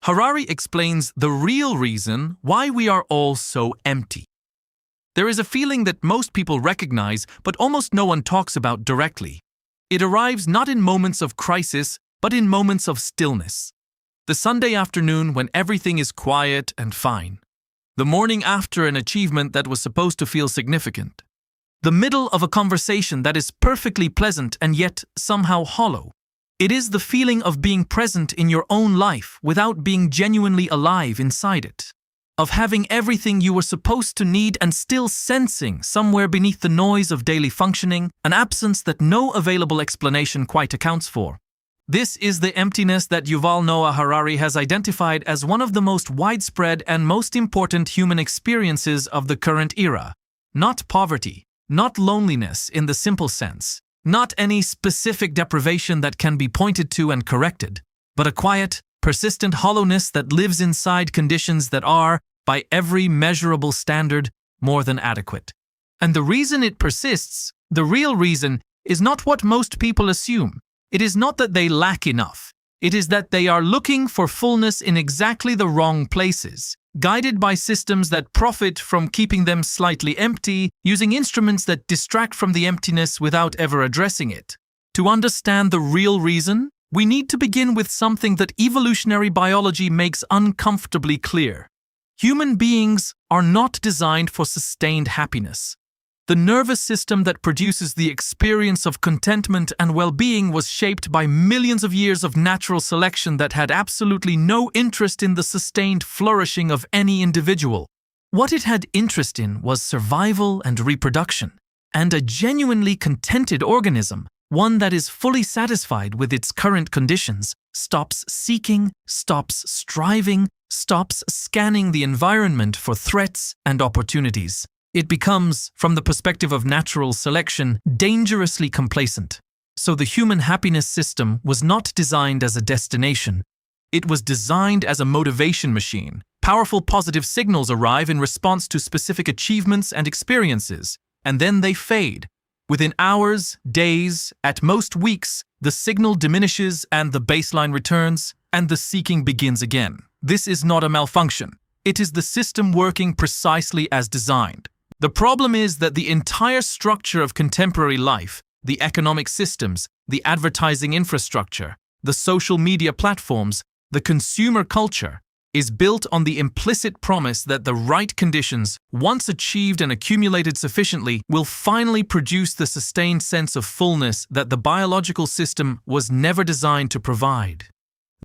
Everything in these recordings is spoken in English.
Harari explains the real reason why we are all so empty. There is a feeling that most people recognize, but almost no one talks about directly. It arrives not in moments of crisis, but in moments of stillness. The Sunday afternoon when everything is quiet and fine. The morning after an achievement that was supposed to feel significant. The middle of a conversation that is perfectly pleasant and yet somehow hollow. It is the feeling of being present in your own life without being genuinely alive inside it. Of having everything you were supposed to need and still sensing somewhere beneath the noise of daily functioning, an absence that no available explanation quite accounts for. This is the emptiness that Yuval Harari has identified as one of the most widespread and most important human experiences of the current era. Not poverty, not loneliness in the simple sense, not any specific deprivation that can be pointed to and corrected, but a quiet, persistent hollowness that lives inside conditions that are, by every measurable standard, more than adequate. And the reason it persists, the real reason, is not what most people assume. It is not that they lack enough. It is that they are looking for fullness in exactly the wrong places, guided by systems that profit from keeping them slightly empty, using instruments that distract from the emptiness without ever addressing it. To understand the real reason, we need to begin with something that evolutionary biology makes uncomfortably clear. Human beings are not designed for sustained happiness. The nervous system that produces the experience of contentment and well-being was shaped by millions of years of natural selection that had absolutely no interest in the sustained flourishing of any individual. What it had interest in was survival and reproduction, and a genuinely contented organism, one that is fully satisfied with its current conditions, stops seeking, stops striving, stops scanning the environment for threats and opportunities. It becomes, from the perspective of natural selection, dangerously complacent. So the human happiness system was not designed as a destination. It was designed as a motivation machine. Powerful positive signals arrive in response to specific achievements and experiences, and then they fade. Within hours, days, at most weeks, the signal diminishes and the baseline returns, and the seeking begins again. This is not a malfunction. It is the system working precisely as designed. The problem is that the entire structure of contemporary life, the economic systems, the advertising infrastructure, the social media platforms, the consumer culture, is built on the implicit promise that the right conditions, once achieved and accumulated sufficiently, will finally produce the sustained sense of fullness that the biological system was never designed to provide.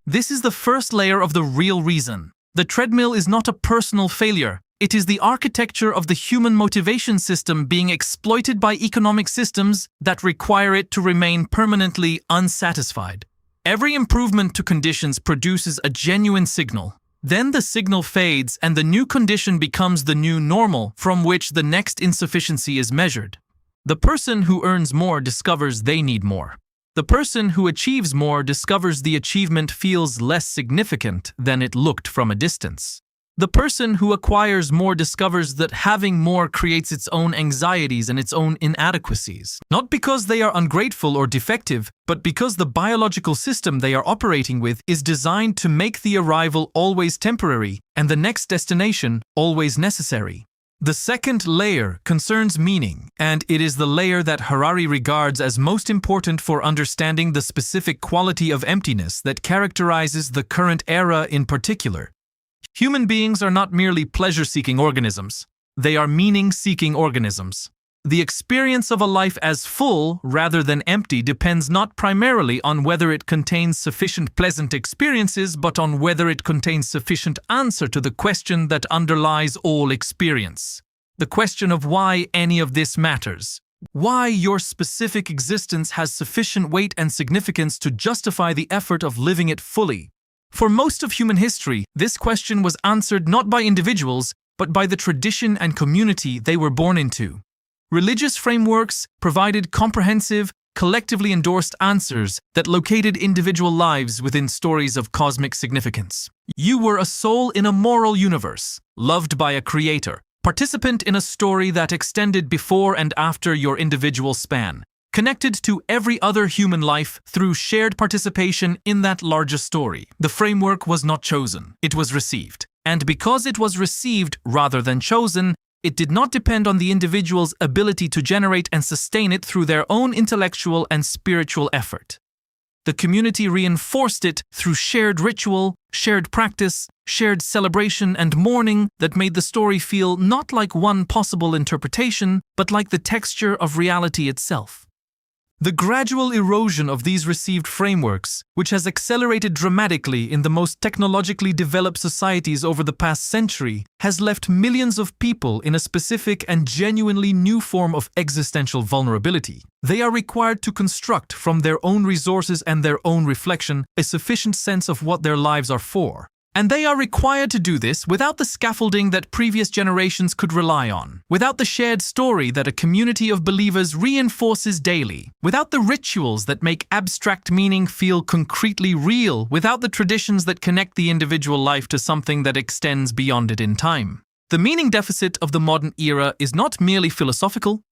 This is the first layer of the real reason. The treadmill is not a personal failure. It is the architecture of the human motivation system being exploited by economic systems that require it to remain permanently unsatisfied. Every improvement to conditions produces a genuine signal. Then the signal fades and the new condition becomes the new normal from which the next insufficiency is measured. The person who earns more discovers they need more. The person who achieves more discovers the achievement feels less significant than it looked from a distance. The person who acquires more discovers that having more creates its own anxieties and its own inadequacies. Not because they are ungrateful or defective, but because the biological system they are operating with is designed to make the arrival always temporary and the next destination always necessary. The second layer concerns meaning, and it is the layer that Harari regards as most important for understanding the specific quality of emptiness that characterizes the current era in particular. Human beings are not merely pleasure-seeking organisms. They are meaning-seeking organisms. The experience of a life as full rather than empty depends not primarily on whether it contains sufficient pleasant experiences, but on whether it contains sufficient answer to the question that underlies all experience. The question of why any of this matters. Why your specific existence has sufficient weight and significance to justify the effort of living it fully. For most of human history, this question was answered not by individuals, but by the tradition and community they were born into. Religious frameworks provided comprehensive, collectively endorsed answers that located individual lives within stories of cosmic significance. You were a soul in a moral universe, loved by a creator, participant in a story that extended before and after your individual span. connected to every other human life through shared participation in that larger story. The framework was not chosen, it was received. And because it was received rather than chosen, it did not depend on the individual's ability to generate and sustain it through their own intellectual and spiritual effort. The community reinforced it through shared ritual, shared practice, shared celebration and mourning that made the story feel not like one possible interpretation, but like the texture of reality itself. The gradual erosion of these received frameworks, which has accelerated dramatically in the most technologically developed societies over the past century, has left millions of people in a specific and genuinely new form of existential vulnerability. They are required to construct from their own resources and their own reflection a sufficient sense of what their lives are for. And they are required to do this without the scaffolding that previous generations could rely on, without the shared story that a community of believers reinforces daily, without the rituals that make abstract meaning feel concretely real, without the traditions that connect the individual life to something that extends beyond it in time. The meaning deficit of the modern era is not merely philosophical.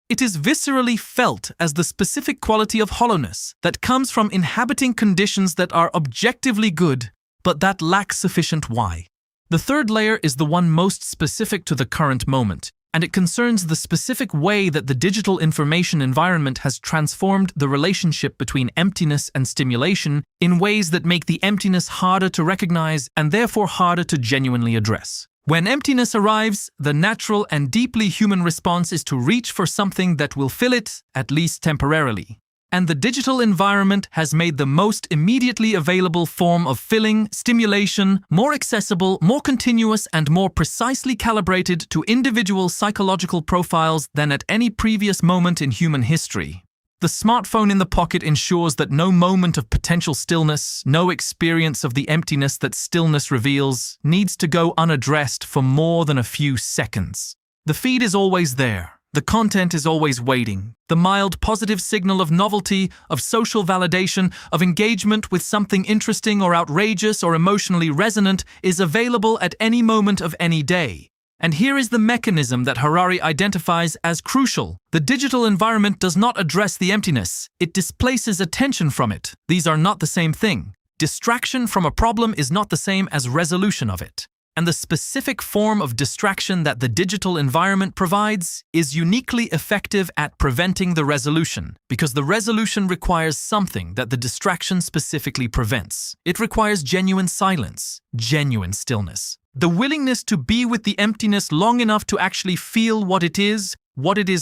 It is viscerally felt as the specific quality of hollowness that comes from inhabiting conditions that are objectively good, but that lacks sufficient why. The third layer is the one most specific to the current moment, and it concerns the specific way that the digital information environment has transformed the relationship between emptiness and stimulation in ways that make the emptiness harder to recognize and therefore harder to genuinely address. When emptiness arrives, the natural and deeply human response is to reach for something that will fill it, at least temporarily. And the digital environment has made the most immediately available form of filling, stimulation, more accessible, more continuous, and more precisely calibrated to individual psychological profiles than at any previous moment in human history. The smartphone in the pocket ensures that no moment of potential stillness, no experience of the emptiness that stillness reveals, needs to go unaddressed for more than a few seconds. The feed is always there. The content is always waiting. The mild positive signal of novelty, of social validation, of engagement with something interesting or outrageous or emotionally resonant is available at any moment of any day. And here is the mechanism that Harari identifies as crucial. The digital environment does not address the emptiness. It displaces attention from it. These are not the same thing. Distraction from a problem is not the same as resolution of it. And the specific form of distraction that the digital environment provides is uniquely effective at preventing the resolution, because the resolution requires something that the distraction specifically prevents. It requires genuine silence, genuine stillness. The willingness to be with the emptiness long enough to actually feel what it is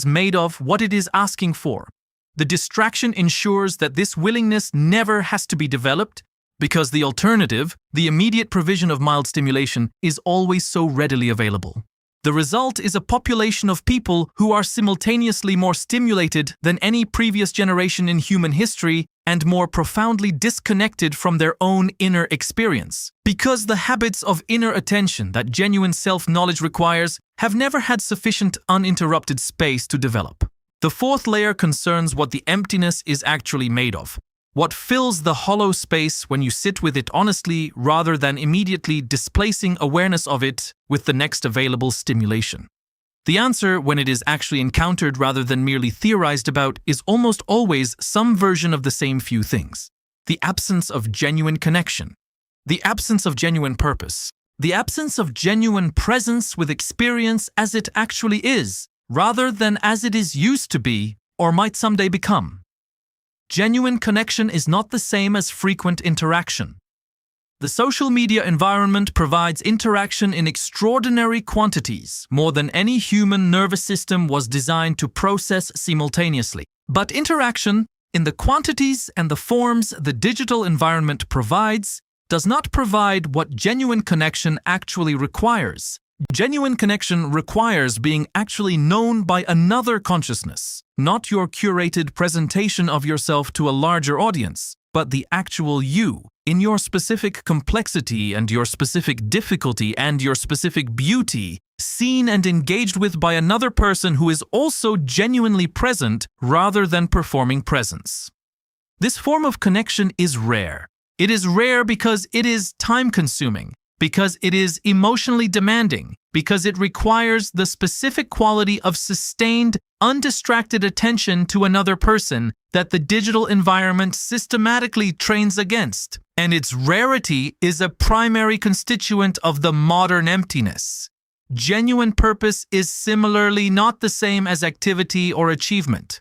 made of, what it is asking for. The distraction ensures that this willingness never has to be developed, because the alternative, the immediate provision of mild stimulation, is always so readily available. The result is a population of people who are simultaneously more stimulated than any previous generation in human history and more profoundly disconnected from their own inner experience. Because the habits of inner attention that genuine self-knowledge requires have never had sufficient uninterrupted space to develop. The fourth layer concerns what the emptiness is actually made of. What fills the hollow space when you sit with it honestly rather than immediately displacing awareness of it with the next available stimulation? The answer, when it is actually encountered rather than merely theorized about, is almost always some version of the same few things. The absence of genuine connection. The absence of genuine purpose. The absence of genuine presence with experience as it actually is, rather than as it is used to be or might someday become. Genuine connection is not the same as frequent interaction. The social media environment provides interaction in extraordinary quantities, more than any human nervous system was designed to process simultaneously. But interaction, in the quantities and the forms the digital environment provides, does not provide what genuine connection actually requires. Genuine connection requires being actually known by another consciousness, not your curated presentation of yourself to a larger audience, but the actual you, in your specific complexity and your specific difficulty and your specific beauty, seen and engaged with by another person who is also genuinely present rather than performing presence. This form of connection is rare. It is rare because it is time-consuming, because it is emotionally demanding, because it requires the specific quality of sustained, undistracted attention to another person that the digital environment systematically trains against. And its rarity is a primary constituent of the modern emptiness. Genuine purpose is similarly not the same as activity or achievement.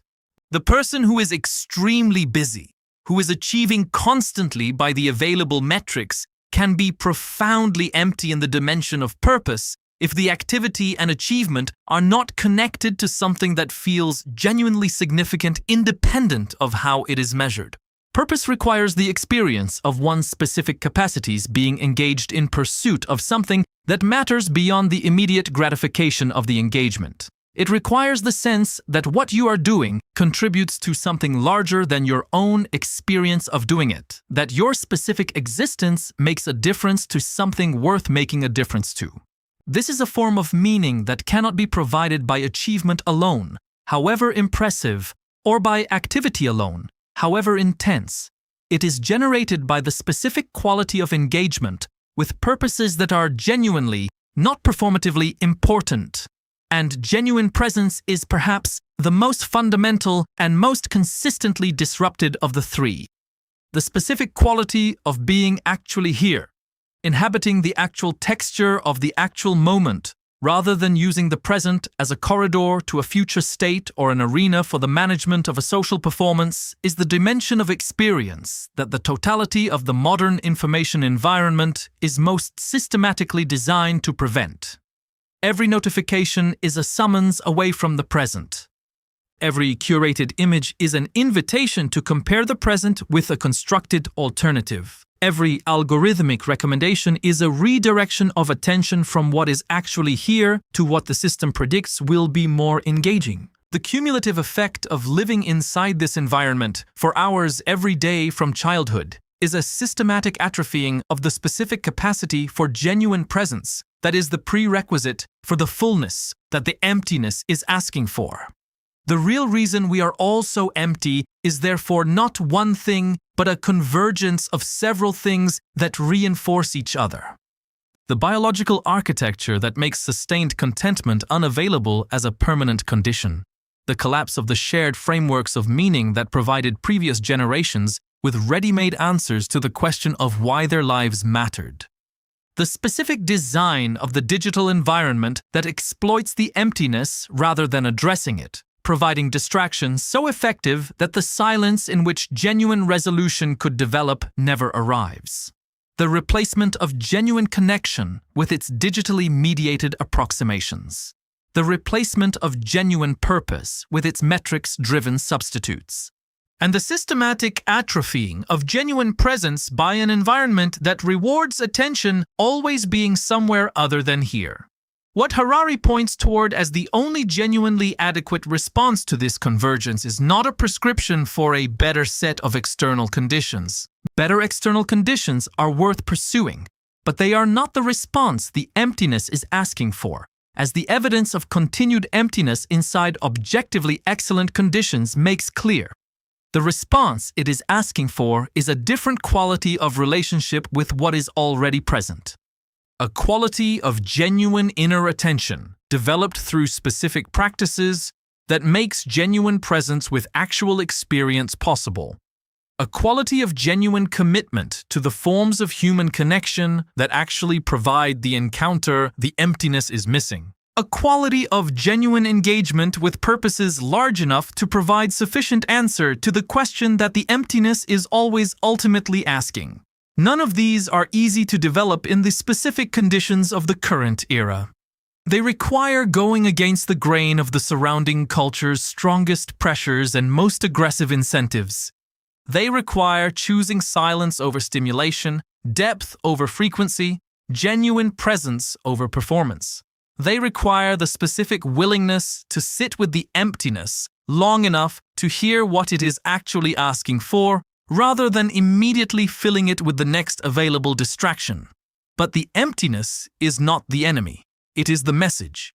The person who is extremely busy, who is achieving constantly by the available metrics, can be profoundly empty in the dimension of purpose if the activity and achievement are not connected to something that feels genuinely significant independent of how it is measured. Purpose requires the experience of one's specific capacities being engaged in pursuit of something that matters beyond the immediate gratification of the engagement. It requires the sense that what you are doing contributes to something larger than your own experience of doing it, that your specific existence makes a difference to something worth making a difference to. This is a form of meaning that cannot be provided by achievement alone, however impressive, or by activity alone, however intense. It is generated by the specific quality of engagement with purposes that are genuinely, not performatively, important. And genuine presence is perhaps the most fundamental and most consistently disrupted of the three. The specific quality of being actually here, inhabiting the actual texture of the actual moment, rather than using the present as a corridor to a future state or an arena for the management of a social performance, is the dimension of experience that the totality of the modern information environment is most systematically designed to prevent. Every notification is a summons away from the present. Every curated image is an invitation to compare the present with a constructed alternative. Every algorithmic recommendation is a redirection of attention from what is actually here to what the system predicts will be more engaging. The cumulative effect of living inside this environment for hours every day from childhood is a systematic atrophying of the specific capacity for genuine presence that is the prerequisite for the fullness that the emptiness is asking for. The real reason we are all so empty is therefore not one thing, but a convergence of several things that reinforce each other. The biological architecture that makes sustained contentment unavailable as a permanent condition. The collapse of the shared frameworks of meaning that provided previous generations with ready-made answers to the question of why their lives mattered. The specific design of the digital environment that exploits the emptiness rather than addressing it, providing distractions so effective that the silence in which genuine resolution could develop never arrives. The replacement of genuine connection with its digitally mediated approximations. The replacement of genuine purpose with its metrics-driven substitutes. And the systematic atrophying of genuine presence by an environment that rewards attention always being somewhere other than here. What Harari points toward as the only genuinely adequate response to this convergence is not a prescription for a better set of external conditions. Better external conditions are worth pursuing, but they are not the response the emptiness is asking for, as the evidence of continued emptiness inside objectively excellent conditions makes clear. The response it is asking for is a different quality of relationship with what is already present. A quality of genuine inner attention, developed through specific practices that makes genuine presence with actual experience possible. A quality of genuine commitment to the forms of human connection that actually provide the encounter the emptiness is missing. A quality of genuine engagement with purposes large enough to provide sufficient answer to the question that the emptiness is always ultimately asking. None of these are easy to develop in the specific conditions of the current era. They require going against the grain of the surrounding culture's strongest pressures and most aggressive incentives. They require choosing silence over stimulation, depth over frequency, genuine presence over performance. They require the specific willingness to sit with the emptiness long enough to hear what it is actually asking for, rather than immediately filling it with the next available distraction. But the emptiness is not the enemy. It is the message.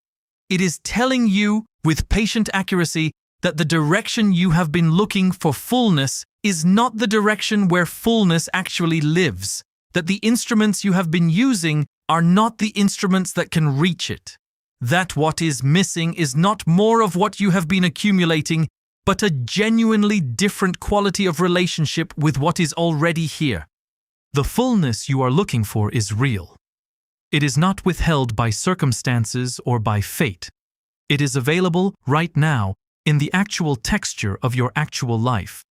It is telling you, with patient accuracy, that the direction you have been looking for fullness is not the direction where fullness actually lives, that the instruments you have been using are not the instruments that can reach it. That what is missing is not more of what you have been accumulating, but a genuinely different quality of relationship with what is already here. The fullness you are looking for is real. It is not withheld by circumstances or by fate. It is available right now in the actual texture of your actual life,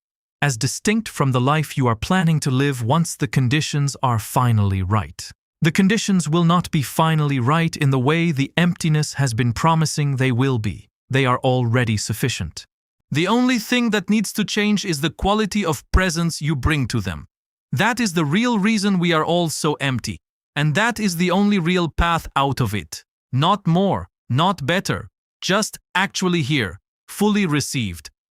as distinct from the life you are planning to live once the conditions are finally right. The conditions will not be finally right in the way the emptiness has been promising they will be. They are already sufficient. The only thing that needs to change is the quality of presence you bring to them. That is the real reason we are all so empty, and that is the only real path out of it. Not more, not better, just actually here, fully received,